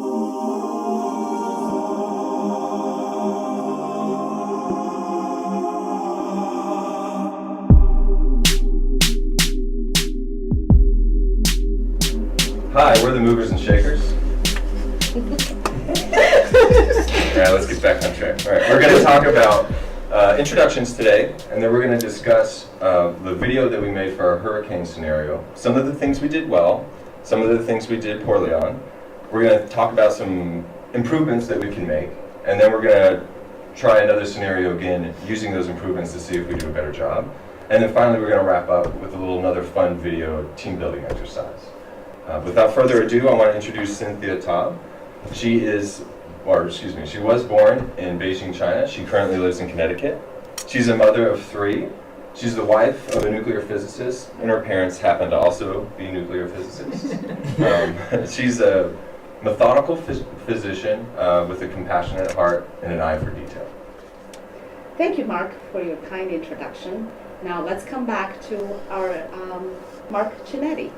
Hi, we're the movers and shakers. Alright, let's get back on track. Alright, we're going to talk about introductions today, and then we're going to discuss the video that we made for our hurricane scenario, some of the things we did well, some of the things we did poorly on. We're going to talk about some improvements that we can make, and then we're going to try another scenario again using those improvements to see if we do a better job. And then finally we're going to wrap up with another fun video team building exercise. Without further ado, I want to introduce Cynthia Taub. She was born in Beijing, China. She currently lives in Connecticut. She's a mother of 3. She's the wife of a nuclear physicist, and her parents happen to also be nuclear physicists. She's a methodical physician with a compassionate heart and an eye for detail. Thank you, Mark, for your kind introduction. Now let's come back to our Mark Cinetti.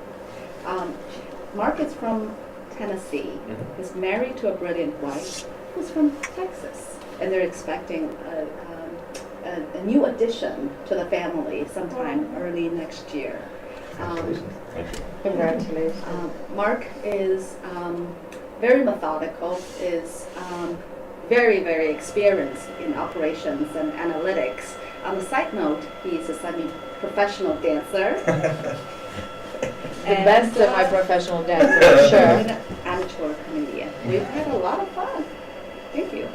Mark is from Tennessee. He's married to a brilliant wife who's from Texas, and they're expecting a new addition to the family sometime early next year. Congratulations. Mark is very methodical, is very, very experienced in operations and analytics. On a side note, he's a semi-professional dancer. The best of my professional dancer, for sure. And an amateur comedian. We've had a lot of fun. Thank you.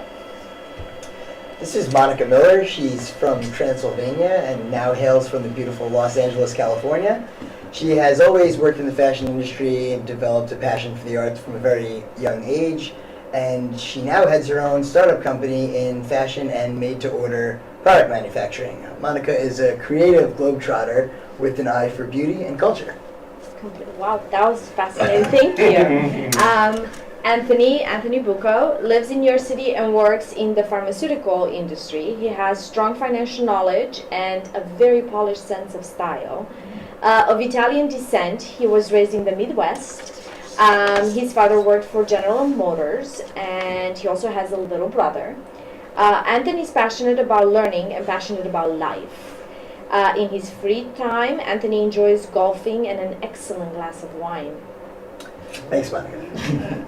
This is Monica Miller. She's from Transylvania and now hails from the beautiful Los Angeles, California. She has always worked in the fashion industry and developed a passion for the arts from a very young age. And she now heads her own startup company in fashion and made-to-order product manufacturing. Monica is a creative globetrotter with an eye for beauty and culture. Wow, that was fascinating. Thank you. Anthony Bucco lives in New York City and works in the pharmaceutical industry. He has strong financial knowledge and a very polished sense of style. Of Italian descent, he was raised in the Midwest. His father worked for General Motors, and he also has a little brother. Anthony is passionate about learning and passionate about life. In his free time, Anthony enjoys golfing and an excellent glass of wine. Thanks, Monica.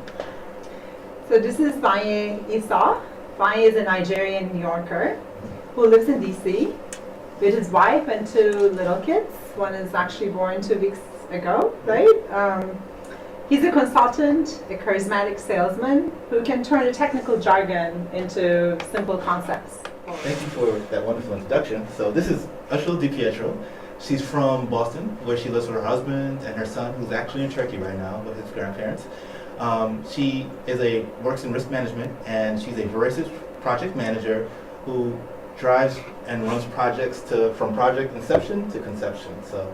So this is Fanye Isa. Fanye is a Nigerian New Yorker who lives in DC with his wife and 2 little kids. One is actually born 2 weeks ago, right? He's a consultant, a charismatic salesman who can turn a technical jargon into simple concepts. Thank you for that wonderful introduction. So this is Ashil DiPietro. She's from Boston, where she lives with her husband and her son, who's actually in Turkey right now with his grandparents. She works in risk management, and she's a voracious project manager who drives and runs projects from project inception to conception. So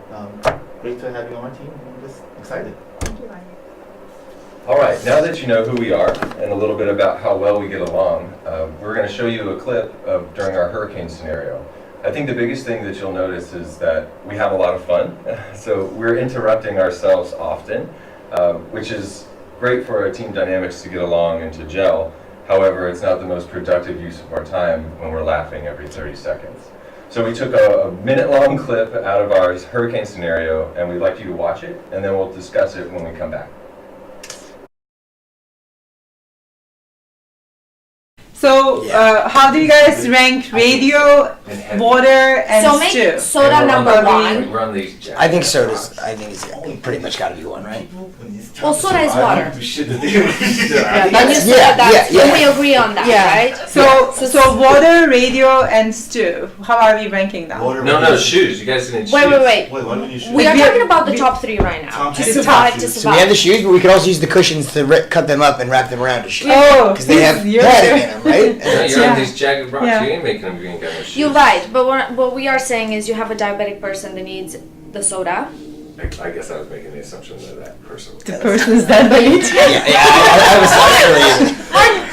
great to have you on our team. I'm just excited. Thank you, Ryan. All right, now that you know who we are and a little bit about how well we get along, we're going to show you a clip of during our hurricane scenario. I think the biggest thing that you'll notice is that we have a lot of fun. So we're interrupting ourselves often, which is great for our team dynamics to get along and to gel. However, it's not the most productive use of our time when we're laughing every 30 seconds. So we took a minute-long clip out of our hurricane scenario, and we'd like you to watch it, and then we'll discuss it when we come back. So, how do you guys rank radio, water, and So make stew? soda number 1. Run these. I think soda's, pretty much got to be 1, right? Well, soda is water. Yeah, Then you said that. yeah. We agree on that, right? So water, radio, and stew. How are we ranking them? No, shoes. You guys didn't choose. Wait. Wait, why do we need shoes? We are talking about the top 3 right now. To survive. So we have the shoes, but we could also use the cushions to cut them up and wrap them around a shoe. Oh, Because they have padding in them, right? No, you're on these jagged rocks. Yeah. You ain't making them green kind of shoes. You're right, but what we are saying is you have a diabetic person that needs the soda. I guess I was making the assumption that person. The person's that late. I was actually.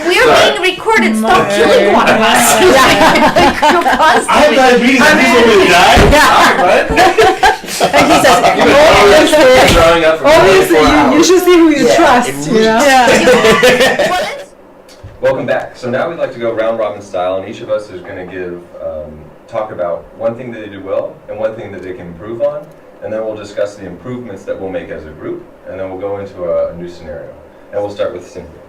We are being recorded. Stop killing one of us. I have diabetes and people will die. Yeah. Sorry, bud. And he says, You're drawing up for Obviously, 24 hours. you should see who you Yeah, trust, it you know? Welcome back. So now we'd like to go round robin style, and each of us is going to talk about one thing that they did well and one thing that they can improve on, and then we'll discuss the improvements that we'll make as a group, and then we'll go into a new scenario. And we'll start with Cynthia.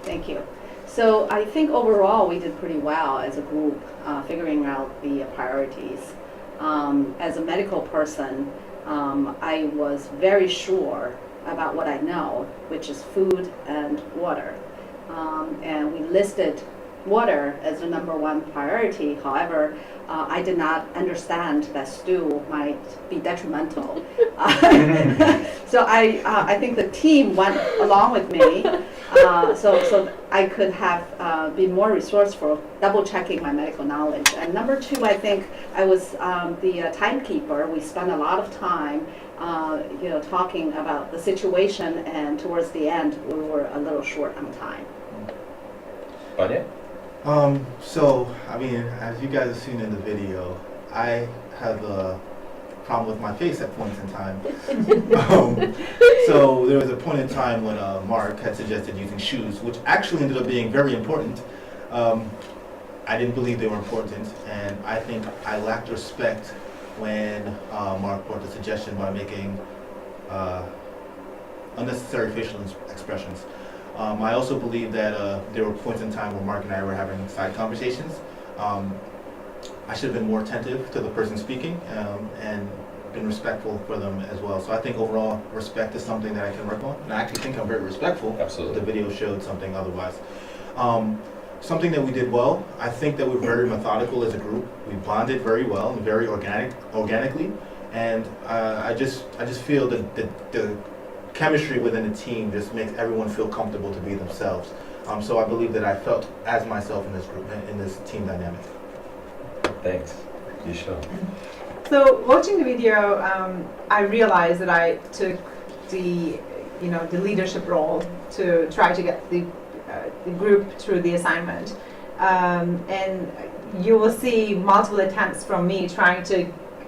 Thank you. So I think overall we did pretty well as a group, figuring out the priorities. As a medical person, I was very sure about what I know, which is food and water. And we listed water as the #1 priority. However, I did not understand that stew might be detrimental. So I think the team went along with me, so I could have been more resourceful, double checking my medical knowledge. And #2, I think I was the timekeeper. We spent a lot of time talking about the situation, and towards the end we were a little short on time. Vanya? So, I mean, as you guys have seen in the video, I have a problem with my face at points in time. So there was a point in time when Mark had suggested using shoes, which actually ended up being very important. I didn't believe they were important, and I think I lacked respect when Mark brought the suggestion by making unnecessary facial expressions. I also believe that there were points in time where Mark and I were having side conversations. I should have been more attentive to the person speaking and been respectful for them as well. So I think overall respect is something that I can work on. And I actually think I'm very respectful. Absolutely. The video showed something otherwise. Something that we did well, I think that we're very methodical as a group. We bonded very well and very organically. And I just feel that the chemistry within the team just makes everyone feel comfortable to be themselves. So I believe that I felt as myself in this group, in this team dynamic. Thanks. Yisha. So watching the video, I realized that I took the leadership role to try to get the group through the assignment. And you will see multiple attempts from me trying to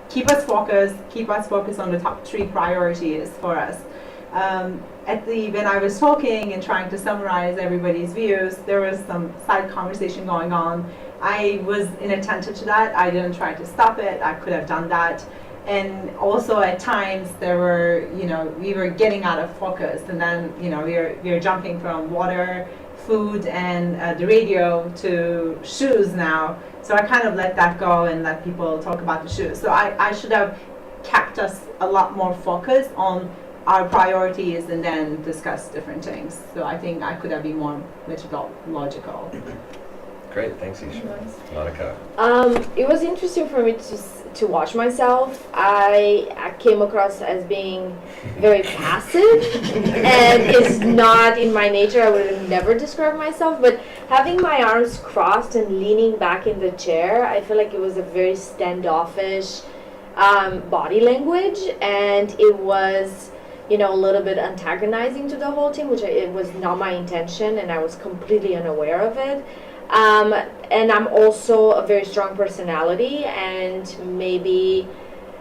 keep us focused on the top 3 priorities for us. When I was talking and trying to summarize everybody's views, there was some side conversation going on. I was inattentive to that. I didn't try to stop it. I could have done that. And also at times we were getting out of focus, and then we are jumping from water, food, and the radio to shoes now. So I kind of let that go and let people talk about the shoes. So I should have kept us a lot more focused on our priorities and then discuss different things. So I think I could have been more methodological. Great, thanks, Isha. Monica. It was interesting for me to watch myself. I came across as being very passive, and it's not in my nature. I would have never described myself, but having my arms crossed and leaning back in the chair, I feel like it was a very standoffish body language, and it was a little bit antagonizing to the whole team, which it was not my intention, and I was completely unaware of it. And I'm also a very strong personality, and maybe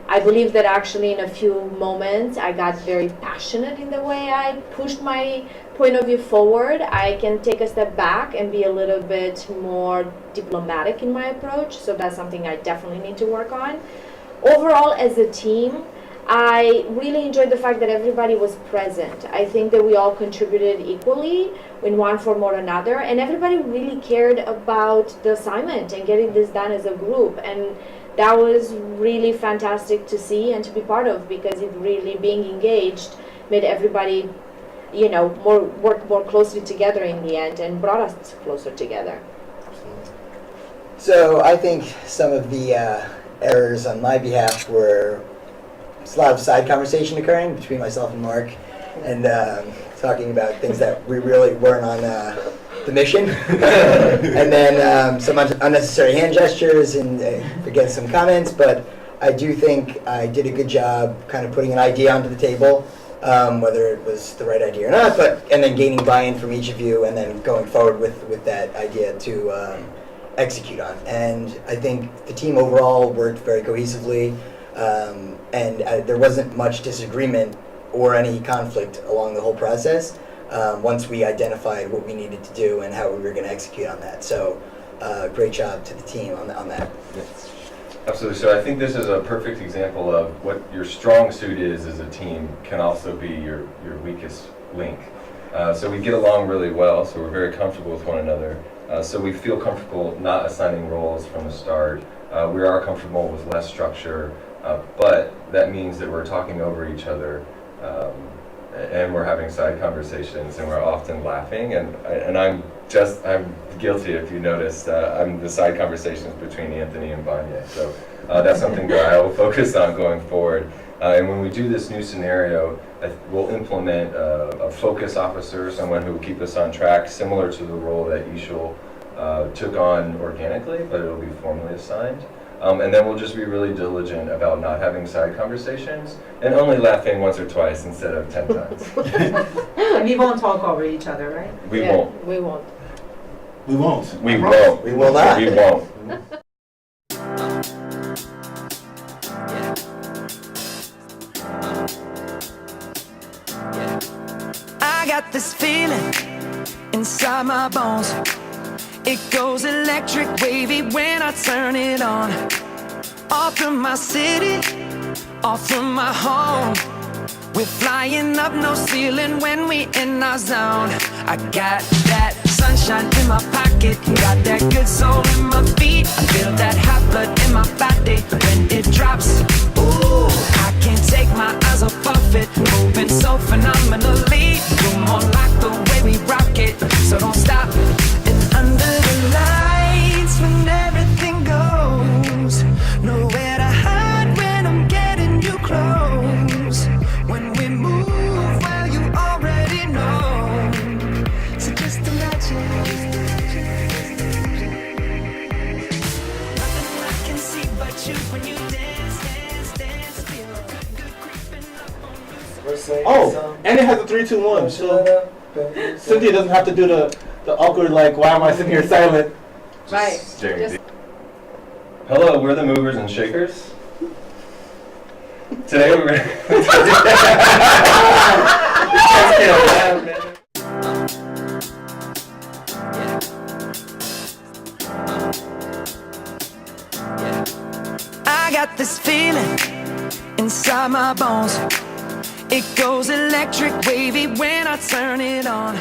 I believe that actually in a few moments I got very passionate in the way I pushed my point of view forward. I can take a step back and be a little bit more diplomatic in my approach, so that's something I definitely need to work on. Overall, as a team, I really enjoyed the fact that everybody was present. I think that we all contributed equally in one form or another, and everybody really cared about the assignment and getting this done as a group. And that was really fantastic to see and to be part of, because it really, being engaged, made everybody, work more closely together in the end and brought us closer together. So I think some of the errors on my behalf were a lot of side conversation occurring between myself and Mark, and talking about things that we really weren't on the mission. And then some unnecessary hand gestures and again some comments, but I do think I did a good job kind of putting an idea onto the table, whether it was the right idea or not, and then gaining buy-in from each of you and then going forward with that idea to execute on. And I think the team overall worked very cohesively, and there wasn't much disagreement or any conflict along the whole process once we identified what we needed to do and how we were going to execute on that. So great job to the team on that. Absolutely. So I think this is a perfect example of what your strong suit is as a team can also be your weakest link. So we get along really well, so we're very comfortable with one another. So we feel comfortable not assigning roles from the start. We are comfortable with less structure, but that means that we're talking over each other, and we're having side conversations, and we're often laughing. And I'm guilty, if you noticed. I'm the side conversations between Anthony and Vanya. So that's something that I will focus on going forward. And when we do this new scenario, we'll implement a focus officer, someone who will keep us on track, similar to the role that Ishul took on organically, but it'll be formally assigned. And then we'll just be really diligent about not having side conversations and only laughing once or twice instead of 10 times. And we won't talk over each other, right? We Yeah, won't. We won't. We won't. We won't. We will not. We won't. I got this feeling inside my bones. It goes electric wavy when I turn it on. Off from my city, off from my home. We're flying up no ceiling when we in our zone. I got that sunshine in my pocket, got that good soul in my feet. I feel that hot blood in my body when it drops. Ooh, I can't take my eyes off of it, moving so phenomenally. You're more like the way we rock it, so don't stop. And under the lights when everything goes, nowhere to hide when I'm getting you close. When we move, well, you already know. So just imagine. Nothing I can see but you when you dance, dance, dance. Feel good creeping up on you. Oh, and it has a 3, 2, 1. So Cynthia doesn't have to do the awkward, like, why am I sitting here silent? Right. Staring Just- deep. Hello, we're the movers and shakers. Today we're I got this feeling inside my bones. It goes electric wavy when I turn it on.